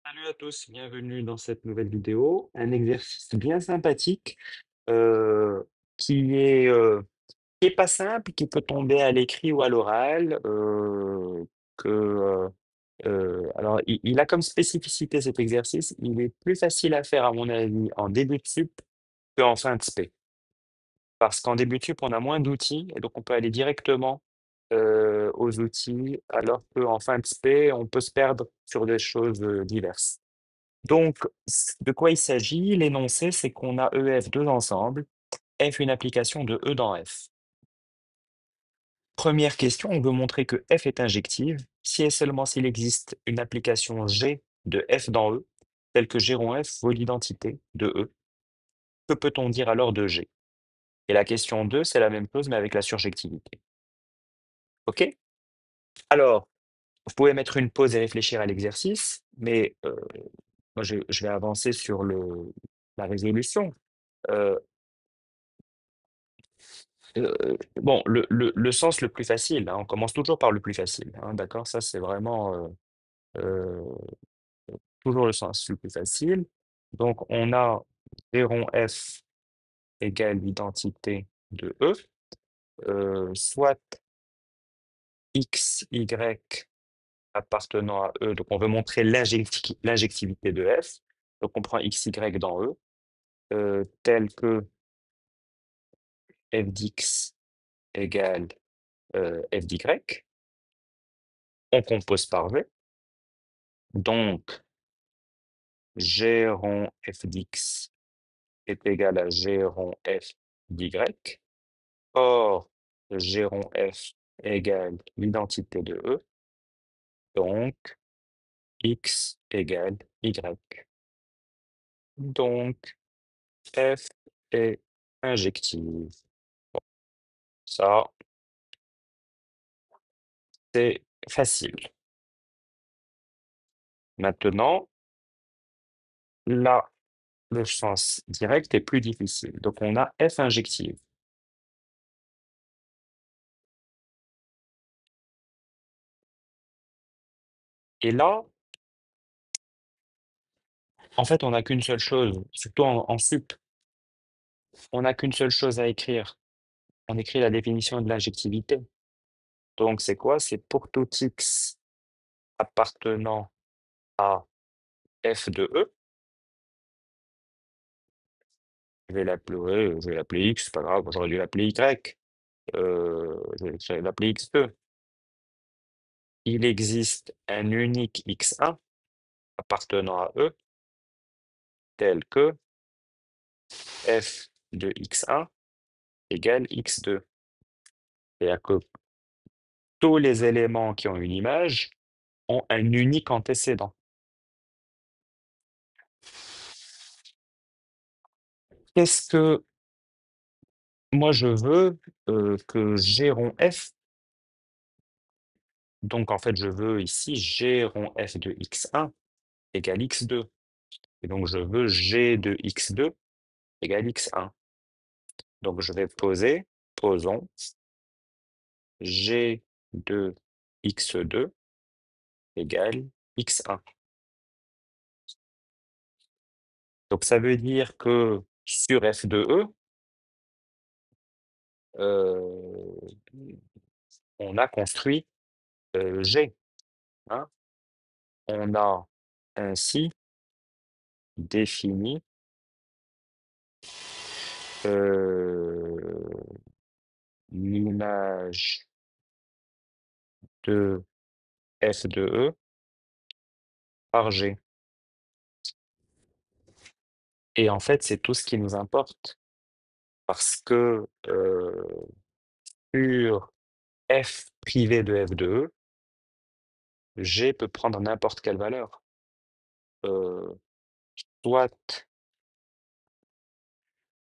Salut à tous, bienvenue dans cette nouvelle vidéo. Un exercice bien sympathique euh, qui est, euh, qui est pas simple, qui peut tomber à l'écrit ou à l'oral. Alors, il a comme spécificité cet exercice, il est plus facile à faire, à mon avis, en début de sup qu'en fin de spé. Parce qu'en début de sup, on a moins d'outils et donc on peut aller directement aux outils, alors qu'en fin de spé, on peut se perdre sur des choses diverses. Donc, de quoi il s'agit? L'énoncé, c'est qu'on a EF deux ensembles, F une application de E dans F. Première question, on veut montrer que F est injective si et seulement s'il existe une application G de F dans E, telle que G rond F vaut l'identité de E. Que peut-on dire alors de G? Et la question 2, c'est la même chose, mais avec la surjectivité. OK? Alors, vous pouvez mettre une pause et réfléchir à l'exercice, mais moi, je vais avancer sur la résolution. Euh, bon, le sens le plus facile, hein, on commence toujours par le plus facile, hein, d'accord? Ça, c'est vraiment euh, toujours le sens le plus facile. Donc, on a G rond F égale l'identité de E, soit X, Y appartenant à E. Donc, on veut montrer l'injectivité de F. Donc, on prend X, Y dans E, tel que f d'X égale f d'Y. On compose par V. Donc, G rond f d'X est égal à G rond f d'Y. Or, G rond f égale l'identité de E, donc X égale Y. Donc, F est injective. Ça, c'est facile. Maintenant, là, le sens direct est plus difficile. Donc, on a F injective. Et là, en fait, on n'a qu'une seule chose, surtout en sup, on n'a qu'une seule chose à écrire. On écrit la définition de l'injectivité. Donc, c'est quoi? C'est pour tout X appartenant à F de E, je vais l'appeler X, c'est pas grave, j'aurais dû l'appeler Y, je vais l'appeler X2. Il existe un unique X1 appartenant à E, tel que F de X1 égale X2. C'est-à-dire que tous les éléments qui ont une image ont un unique antécédent. Qu'est-ce que moi je veux que G rond F, donc en fait je veux ici G rond F de X1 égale X2. Et donc je veux G de X2 égale X1. Donc je vais posons G de X2 égale X1. Donc ça veut dire que sur F de E, euh, on a construit G, hein. On a ainsi défini euh, l'image de F de E par G. Et en fait, c'est tout ce qui nous importe parce que sur F privé de F de E, G peut prendre n'importe quelle valeur. Euh, Soit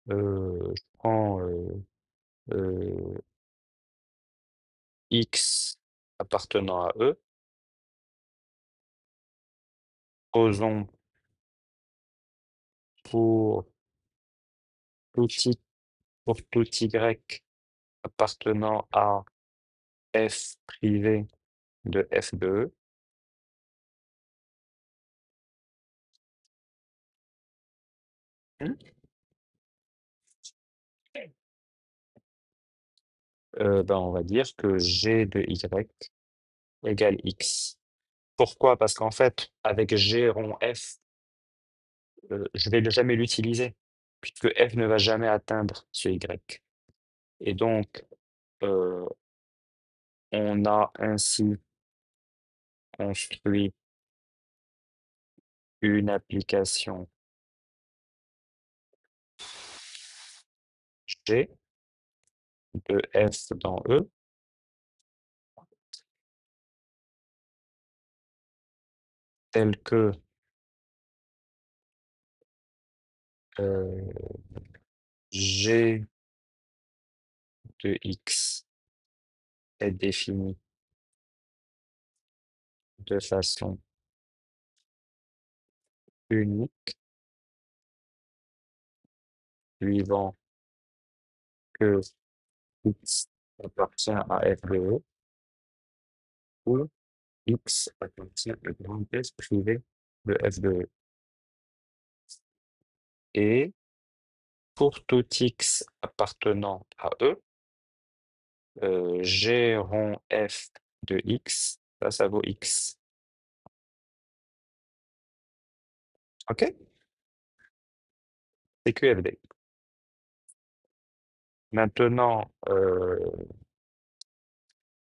je prends euh, X appartenant à E, posons pour tout Y, pour tout Y appartenant à F privé de F de E, Hmm. Ben, on va dire que G de Y égale X. Pourquoi? Parce qu'en fait, avec G rond F, je vais jamais l'utiliser, puisque F ne va jamais atteindre ce Y. Et donc, euh, on a ainsi construit une application G de F dans E, telle que euh, G de X est définie de façon unique, suivant que X appartient à F de E, ou X appartient à grand S privé de F de E. Et pour tout X appartenant à E, G rond F de X, ça vaut X. OK? C'est QFD. Maintenant,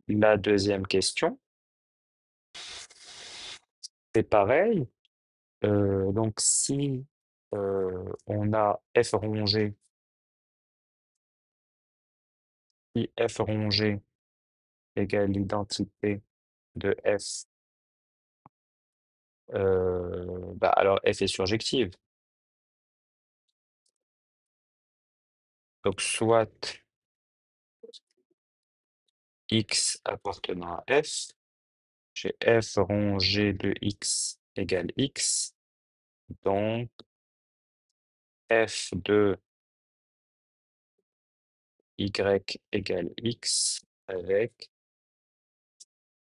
la deuxième question, c'est pareil. Donc si on a F rongé, si F rongé égale l'identité de F, bah alors F est surjective. Donc soit X appartenant à F, j'ai F rongé de X égale X, donc F de Y égale X avec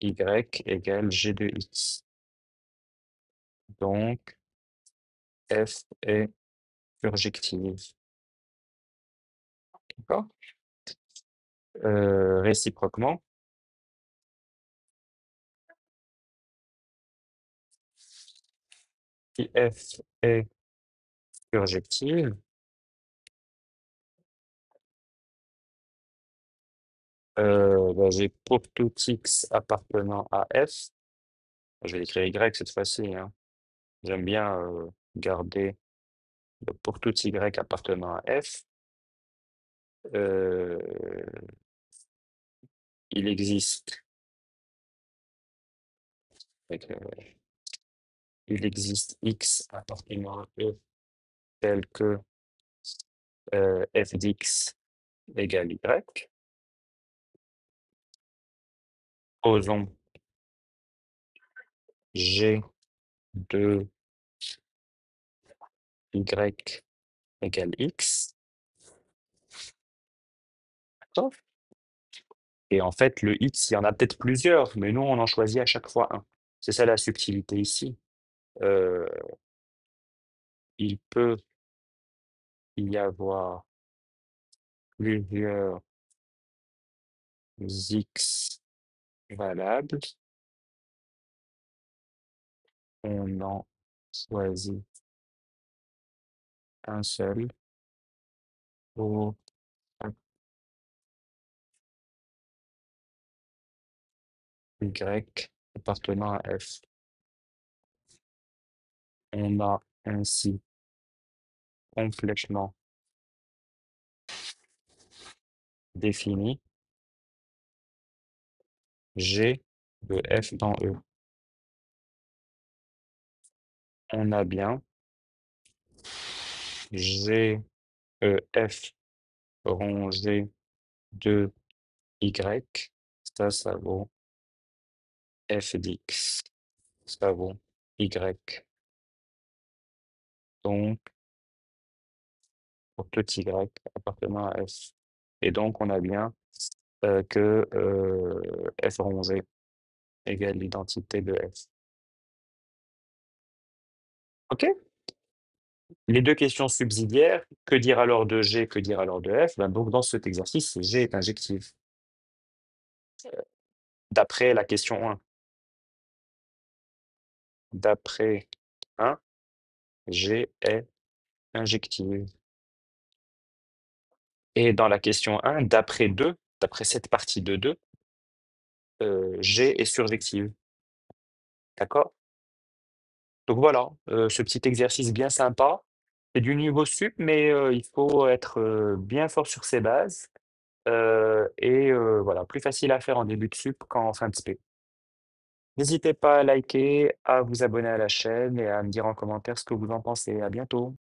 Y égale G de X. Donc F est surjective. D'accord? Réciproquement, si F est surjective, bah, j'ai pour tout X appartenant à F, je vais écrire Y cette fois-ci, hein. J'aime bien garder le pour tout Y appartenant à F. euh, il existe, donc, il existe X appartenant à E tel que f d'X égale Y. Posons G de Y égale X. D'accord. Et en fait, le X, il y en a peut-être plusieurs, mais nous, on en choisit à chaque fois un. C'est ça la subtilité ici. Euh, il peut y avoir plusieurs X valables. On en choisit un seul pour chaque Y appartenant à F. On a ainsi complètement défini G de F dans E. On a bien G, F rongé de Y. Ça vaut F d'X. Ça vaut Y. Donc, pour tout Y appartenant à F. Et donc, on a bien que F rongé égale l'identité de F. OK? Les 2 questions subsidiaires, que dire alors de G, que dire alors de F? Ben, donc dans cet exercice, G est injective, d'après la question 1. D'après 1, G est injective. Et dans la question 1, d'après 2, d'après cette partie de 2, G est surjective. D'accord? Donc voilà, ce petit exercice bien sympa. C'est du niveau sup, mais il faut être, bien fort sur ses bases, voilà, plus facile à faire en début de sup qu'en fin de spé. N'hésitez pas à liker, à vous abonner à la chaîne et à me dire en commentaire ce que vous en pensez. À bientôt.